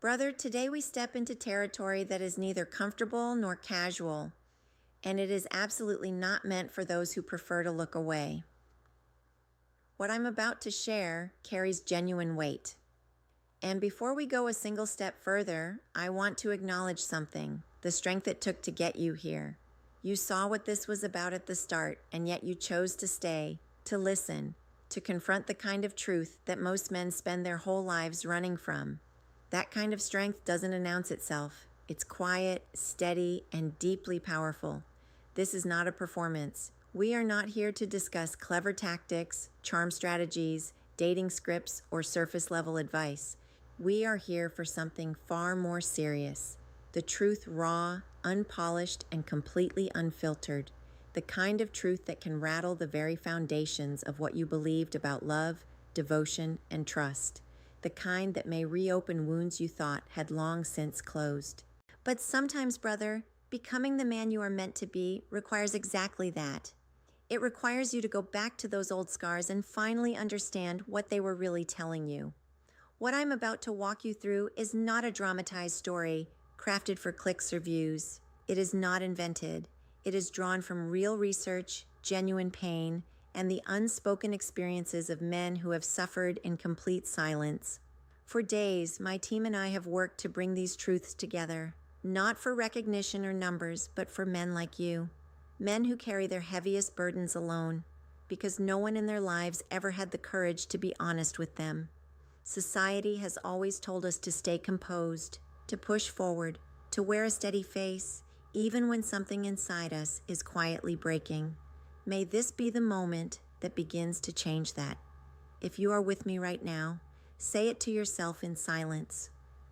Brother, today we step into territory that is neither comfortable nor casual, and it is absolutely not meant for those who prefer to look away. What I'm about to share carries genuine weight. And before we go a single step further, I want to acknowledge something, the strength it took to get you here. You saw what this was about at the start, and yet you chose to stay, to listen, to confront the kind of truth that most men spend their whole lives running from. That kind of strength doesn't announce itself. It's quiet, steady, and deeply powerful. This is not a performance. We are not here to discuss clever tactics, charm strategies, dating scripts, or surface-level advice. We are here for something far more serious. The truth raw, unpolished, and completely unfiltered. The kind of truth that can rattle the very foundations of what you believed about love, devotion, and trust. The kind that may reopen wounds you thought had long since closed. But sometimes, brother, becoming the man you are meant to be requires exactly that. It requires you to go back to those old scars and finally understand what they were really telling you. What I'm about to walk you through is not a dramatized story crafted for clicks or views. It is not invented. It is drawn from real research, genuine pain, and the unspoken experiences of men who have suffered in complete silence. For days, my team and I have worked to bring these truths together, not for recognition or numbers, but for men like you. Men who carry their heaviest burdens alone, because no one in their lives ever had the courage to be honest with them. Society has always told us to stay composed, to push forward, to wear a steady face, even when something inside us is quietly breaking. May this be the moment that begins to change that. If you are with me right now, say it to yourself in silence.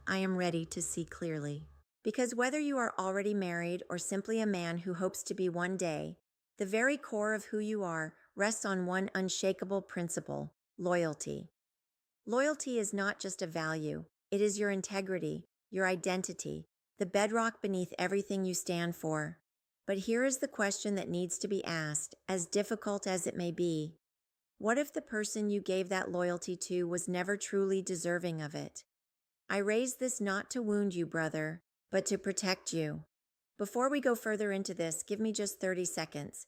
I am ready to see clearly. Because whether you are already married or simply a man who hopes to be one day, the very core of who you are rests on one unshakable principle: loyalty. Loyalty is not just a value. It is your integrity, your identity, the bedrock beneath everything you stand for. But here is the question that needs to be asked, as difficult as it may be. What if the person you gave that loyalty to was never truly deserving of it? I raise this not to wound you, brother, but to protect you. Before we go further into this, give me just 30 seconds.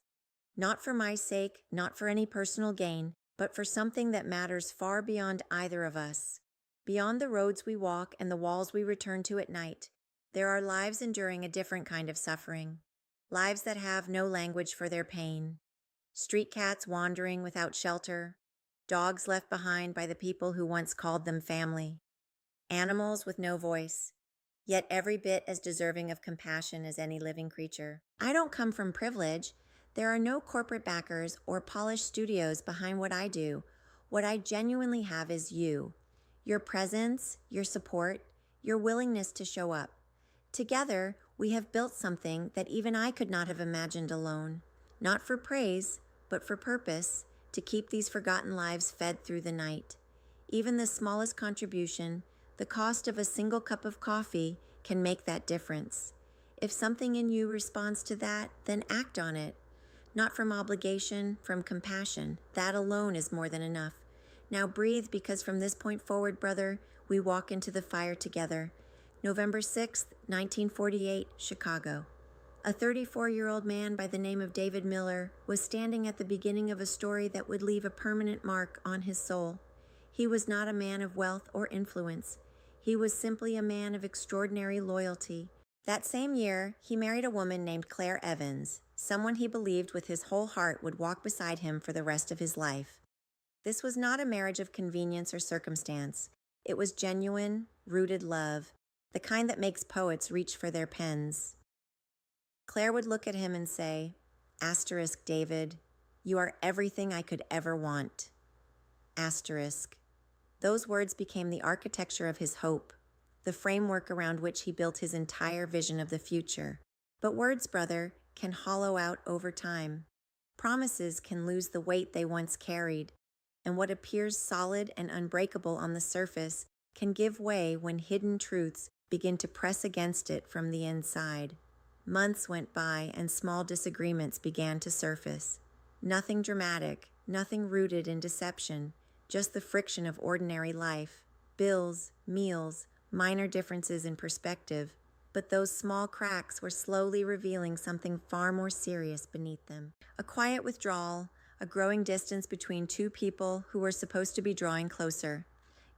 Not for my sake, not for any personal gain, but for something that matters far beyond either of us. Beyond the roads we walk and the walls we return to at night, there are lives enduring a different kind of suffering. Lives that have no language for their pain. Street cats wandering without shelter. Dogs left behind by the people who once called them family. Animals with no voice, yet every bit as deserving of compassion as any living creature. I don't come from privilege. There are no corporate backers or polished studios behind what I do. What I genuinely have is you. Your presence, your support, your willingness to show up. Together, we have built something that even I could not have imagined alone. Not for praise, but for purpose, to keep these forgotten lives fed through the night. Even the smallest contribution, the cost of a single cup of coffee, can make that difference. If something in you responds to that, then act on it. Not from obligation, from compassion. That alone is more than enough. Now breathe, because from this point forward, brother, we walk into the fire together. November 6th, 1948, Chicago. A 34-year-old man by the name of David Miller was standing at the beginning of a story that would leave a permanent mark on his soul. He was not a man of wealth or influence. He was simply a man of extraordinary loyalty. That same year, he married a woman named Claire Evans, someone he believed with his whole heart would walk beside him for the rest of his life. This was not a marriage of convenience or circumstance. It was genuine, rooted love, the kind that makes poets reach for their pens. Claire would look at him and say, Asterisk, David, you are everything I could ever want. Asterisk. Those words became the architecture of his hope, the framework around which he built his entire vision of the future. But words, brother, can hollow out over time. Promises can lose the weight they once carried, and what appears solid and unbreakable on the surface can give way when hidden truths begin to press against it from the inside. Months went by and small disagreements began to surface. Nothing dramatic, nothing rooted in deception, just the friction of ordinary life. Bills, meals, minor differences in perspective, but those small cracks were slowly revealing something far more serious beneath them. A quiet withdrawal, a growing distance between two people who were supposed to be drawing closer.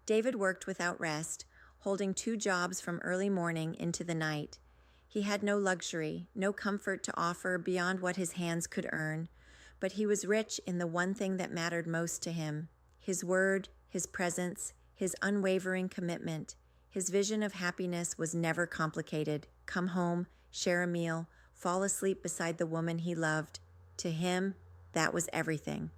David worked without rest, holding two jobs from early morning into the night. He had no luxury, no comfort to offer beyond what his hands could earn, but he was rich in the one thing that mattered most to him: his word, his presence, his unwavering commitment. His vision of happiness was never complicated. Come home, share a meal, fall asleep beside the woman he loved. To him, that was everything.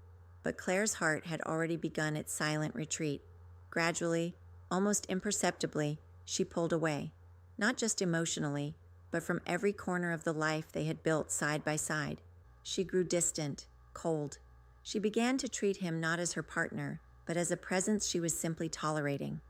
But Claire's heart had already begun its silent retreat. Gradually, almost imperceptibly, she pulled away, not just emotionally, but from every corner of the life they had built side by side. She grew distant, cold. She began to treat him not as her partner, but as a presence she was simply tolerating.